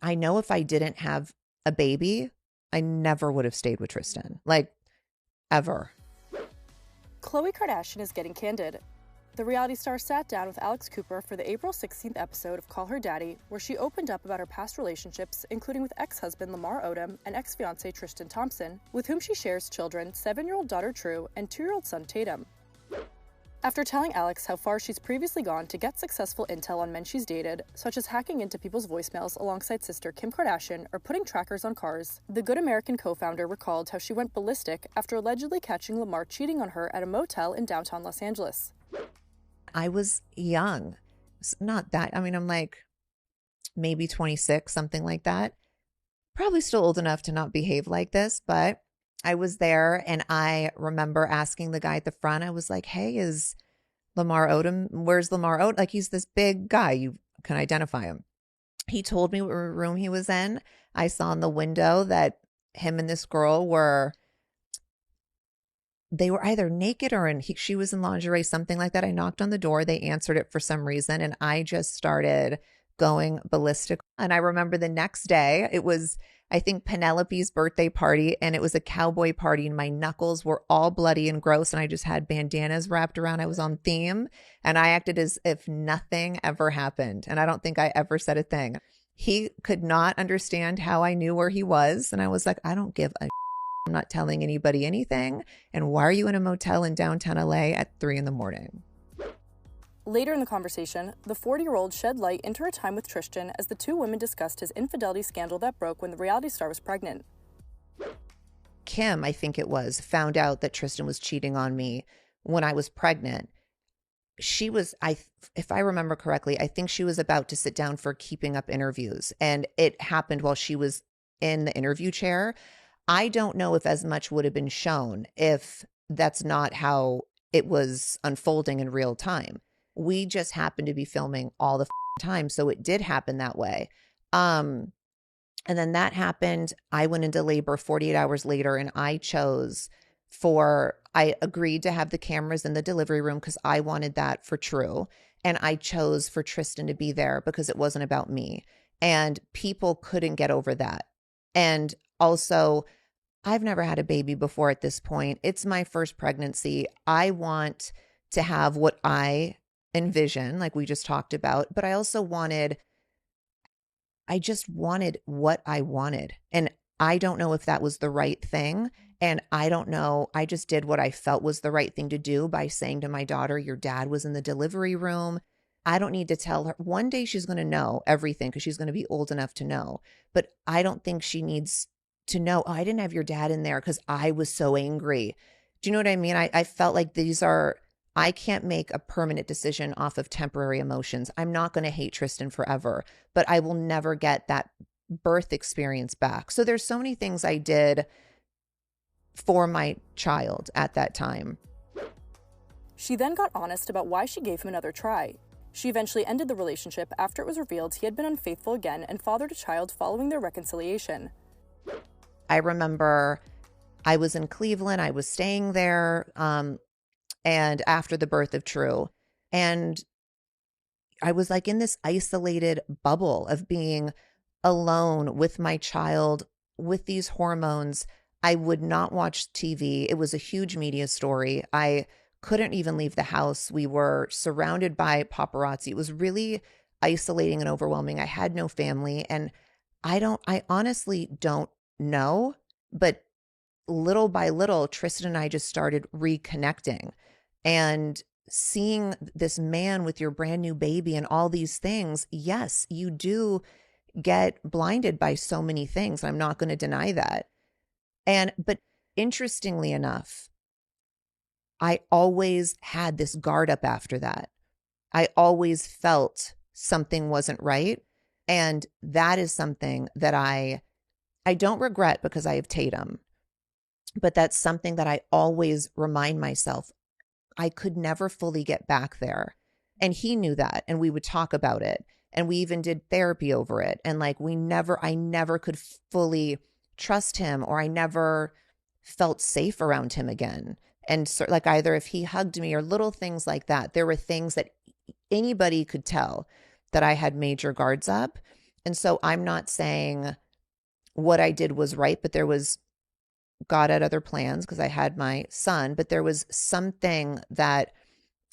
I know if I didn't have a baby, I never would have stayed with Tristan, like ever. Khloe Kardashian is getting candid. The reality star sat down with Alex Cooper for the April 16th episode of Call Her Daddy, where she opened up about her past relationships, including with ex-husband Lamar Odom and ex-fiancé Tristan Thompson, with whom she shares children, 7-year-old daughter True and 2-year-old son Tatum. After telling Alex how far she's previously gone to get successful intel on men she's dated, such as hacking into people's voicemails alongside sister Kim Kardashian or putting trackers on cars, the Good American co-founder recalled how she went ballistic after allegedly catching Lamar cheating on her at a motel in downtown Los Angeles. I was young. It's not that. I mean, I'm like maybe 26, something like that. Probably still old enough to not behave like this, but I was there and I remember asking the guy at the front, I was like, hey, is Lamar Odom, where's Lamar Odom? Like, he's this big guy. You can identify him. He told me what room he was in. I saw in the window that him and this girl they were either naked or she was in lingerie, something like that. I knocked on the door. They answered it for some reason. And I just started going ballistic. And I remember the next day, it was, I think, Penelope's birthday party, and it was a cowboy party, and my knuckles were all bloody and gross. And I just had bandanas wrapped around. I was on theme and I acted as if nothing ever happened. And I don't think I ever said a thing. He could not understand how I knew where he was. And I was like, I don't give a I'm not telling anybody anything. And why are you in a motel in downtown LA at 3 a.m? Later in the conversation, the 40-year-old shed light into her time with Tristan as the two women discussed his infidelity scandal that broke when the reality star was pregnant. Kim, I think it was, found out that Tristan was cheating on me when I was pregnant. She was, if I remember correctly, I think she was about to sit down for keeping up interviews. And it happened while she was in the interview chair. I don't know if as much would have been shown if that's not how it was unfolding in real time. We just happened to be filming all the time, so it did happen that way. And then that happened. I went into labor 48 hours later, and I agreed to have the cameras in the delivery room because I wanted that for True. And I chose for Tristan to be there because it wasn't about me. And people couldn't get over that. And also, I've never had a baby before at this point. It's my first pregnancy. I want to have what I envision, like we just talked about, but I just wanted what I wanted. And I don't know if that was the right thing. And I don't know. I just did what I felt was the right thing to do by saying to my daughter, your dad was in the delivery room. I don't need to tell her. One day she's going to know everything because she's going to be old enough to know. But I don't think she needs to know, oh, I didn't have your dad in there because I was so angry. Do you know what I mean? I felt like I can't make a permanent decision off of temporary emotions. I'm not going to hate Tristan forever, but I will never get that birth experience back. So there's so many things I did for my child at that time. She then got honest about why she gave him another try. She eventually ended the relationship after it was revealed he had been unfaithful again and fathered a child following their reconciliation. I remember I was in Cleveland. I was staying there and after the birth of True. And I was like in this isolated bubble of being alone with my child with these hormones. I would not watch TV. It was a huge media story. I couldn't even leave the house. We were surrounded by paparazzi. It was really isolating and overwhelming. I had no family. And I honestly don't know, but little by little, Tristan and I just started reconnecting and seeing this man with your brand new baby and all these things. Yes, you do get blinded by so many things. I'm not going to deny that. But interestingly enough, I always had this guard up after that. I always felt something wasn't right. And that is something that I don't regret because I have Tatum, but that's something that I always remind myself. I could never fully get back there. And he knew that. And we would talk about it. And we even did therapy over it. And like, I never could fully trust him, or I never felt safe around him again. And so, like, either if he hugged me or little things like that, there were things that anybody could tell that I had major guards up. And so I'm not saying what I did was right, but there was God had other plans because I had my son, but there was something that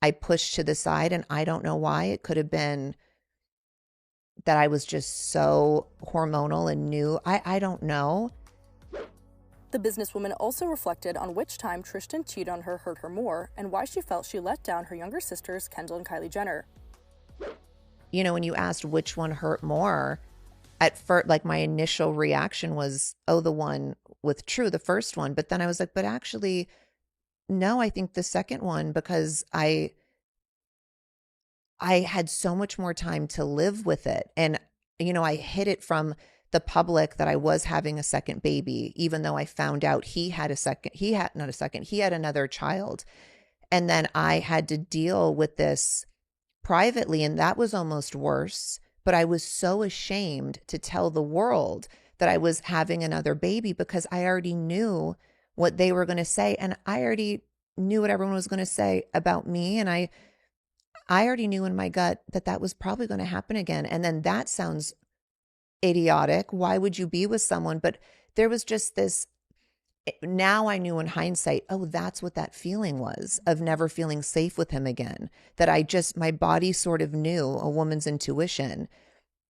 I pushed to the side, and I don't know why. It could have been that I was just so hormonal and new. I don't know. The businesswoman also reflected on which time Tristan cheated on her hurt her more and why she felt she let down her younger sisters, Kendall and Kylie Jenner. You know, when you asked which one hurt more, at first, like my initial reaction was, oh, the one with True, the first one. But then I was like, but actually, no, I think the second one, because I had so much more time to live with it. And, you know, I hid it from the public that I was having a second baby, even though I found out he had he had another child. And then I had to deal with this privately, and that was almost worse. But I was so ashamed to tell the world that I was having another baby because I already knew what they were going to say. And I already knew what everyone was going to say about me. And I already knew in my gut that that was probably going to happen again. And then that sounds idiotic. Why would you be with someone? But there was just this, now I knew in hindsight, oh, that's what that feeling was of never feeling safe with him again. That my body sort of knew, a woman's intuition,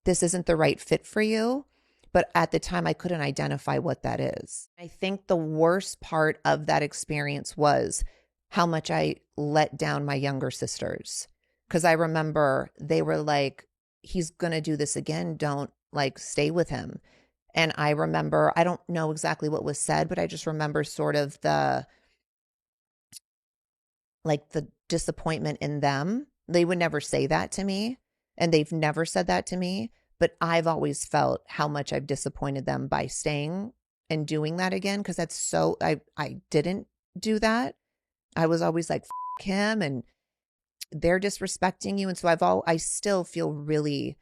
this isn't the right fit for you. But at the time, I couldn't identify what that is. I think the worst part of that experience was how much I let down my younger sisters. Because I remember they were like, he's going to do this again. Don't like stay with him. And I remember, I don't know exactly what was said, but I just remember sort of the disappointment in them. They would never say that to me, and they've never said that to me. But I've always felt how much I've disappointed them by staying and doing that again. Because that's so, I didn't do that. I was always like, F him, and they're disrespecting you. And so I still feel really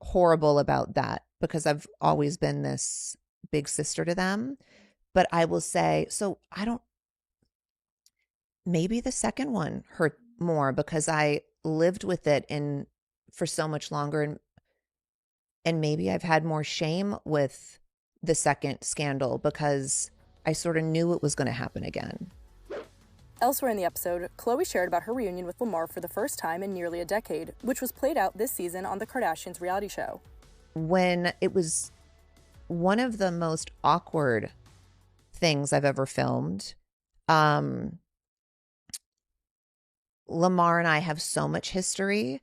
horrible about that because I've always been this big sister to them. But I will say, so maybe the second one hurt more because I lived with it for so much longer. And maybe I've had more shame with the second scandal because I sort of knew it was going to happen again. Elsewhere in the episode, Khloe shared about her reunion with Lamar for the first time in nearly a decade, which was played out this season on the Kardashians' reality show. When it was one of the most awkward things I've ever filmed. Lamar and I have so much history,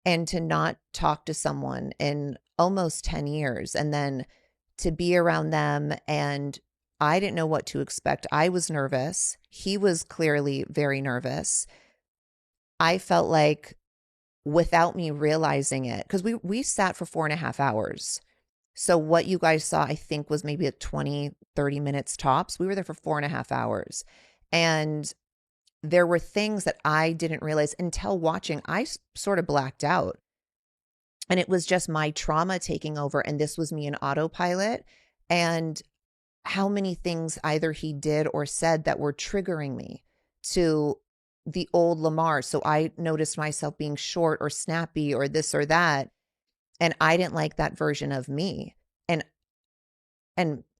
and to not talk to someone in almost 10 years and then to be around them, and I didn't know what to expect. I was nervous. He was clearly very nervous. I felt like, without me realizing it, because we sat for 4.5 hours. So what you guys saw, I think, was maybe at 20, 30 minutes tops. We were there for 4.5 hours. And there were things that I didn't realize until watching. I sort of blacked out. And it was just my trauma taking over. And this was me in autopilot. And how many things either he did or said that were triggering me to the old Lamar. So I noticed myself being short or snappy or this or that. And I didn't like that version of me. And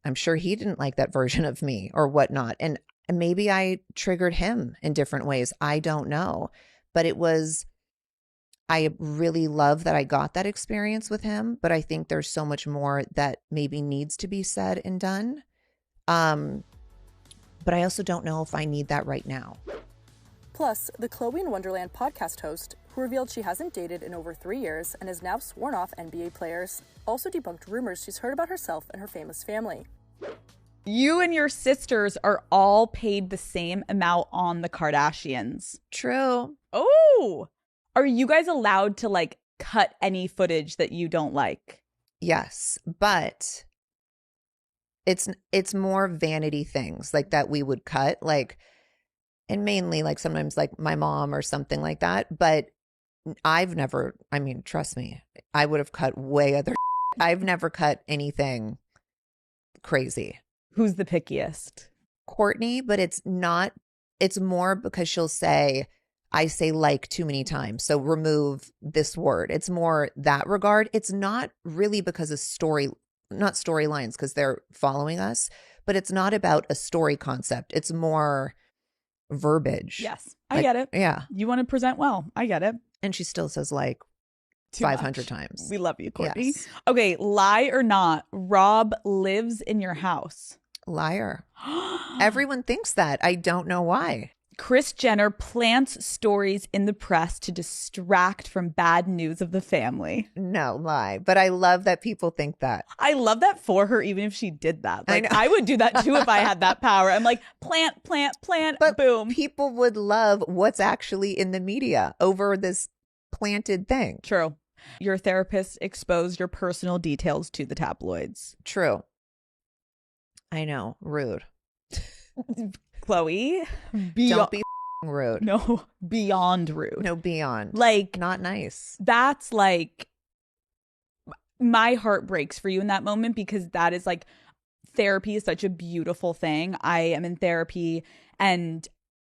I'm sure he didn't like that version of me or whatnot. And maybe I triggered him in different ways. I don't know. But I really love that I got that experience with him. But I think there's so much more that maybe needs to be said and done. But I also don't know if I need that right now. Plus, the Khloe in Wonderland podcast host, who revealed she hasn't dated in over 3 years and has now sworn off NBA players, also debunked rumors she's heard about herself and her famous family. You and your sisters are all paid the same amount on the Kardashians. True. Oh, are you guys allowed to cut any footage that you don't like? Yes, but it's more vanity things like that we would cut, and mainly sometimes my mom or something like that. But I've never, trust me, I would have cut way other. I've never cut anything crazy. Who's the pickiest? Courtney, but it's more because she'll say, I say like too many times, so remove this word. It's more that regard. It's not really because of not storylines, because they're following us, but it's not about a story concept. It's more verbiage. Yes, I get it. Yeah. You want to present well. I get it. And she still says like Too 500 much. times. We love you, Courtney. Yes. Okay, lie or not, Rob lives in your house. Liar. Everyone thinks that. I don't know why. Kris Jenner plants stories in the press to distract from bad news of the family. No, lie. But I love that people think that. I love that for her, even if she did that. I Like, know. I would do that too if I had that power. I'm like, plant, But boom. people would love what's actually in the media over this planted thing. True. Your therapist exposed your personal details to the tabloids. True. I know. Rude. Khloe, Don't be rude. No, beyond rude. No, beyond. Like, Not nice. that's like, my heart breaks for you in that moment, because that is like, therapy is such a beautiful thing. I am in therapy, and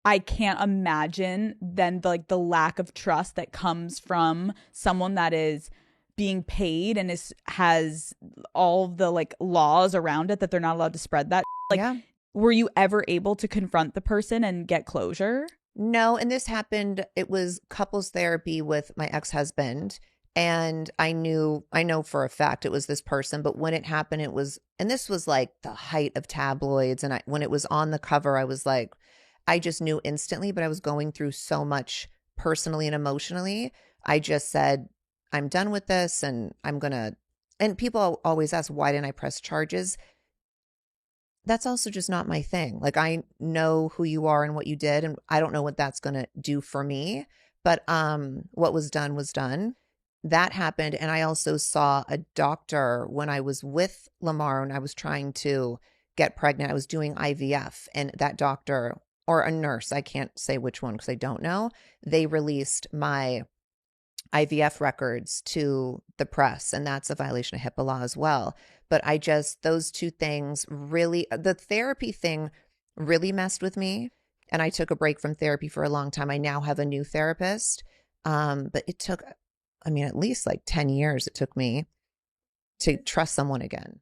I can't imagine then the lack of trust that comes from someone that is being paid and has all the like laws around it that they're not allowed to spread that. Like, Yeah. were you ever able to confront the person and get closure? No, and this happened, it was couples therapy with my ex-husband, and I know for a fact it was this person, but when it happened, and this was like the height of tabloids, and when it was on the cover, I was like, I just knew instantly, but I was going through so much personally and emotionally. I just said, I'm done with this, and and people always ask, why didn't I press charges? That's also just not my thing. Like, I know who you are and what you did, and I don't know what that's going to do for me. But what was done was done. That happened. And I also saw a doctor when I was with Lamar and I was trying to get pregnant. I was doing IVF, and that doctor, or a nurse, I can't say which one because I don't know, they released my IVF records to the press, and that's a violation of HIPAA law as well. But those two things really, the therapy thing really messed with me, and I took a break from therapy for a long time. I now have a new therapist, but it took, at least like 10 years it took me to trust someone again.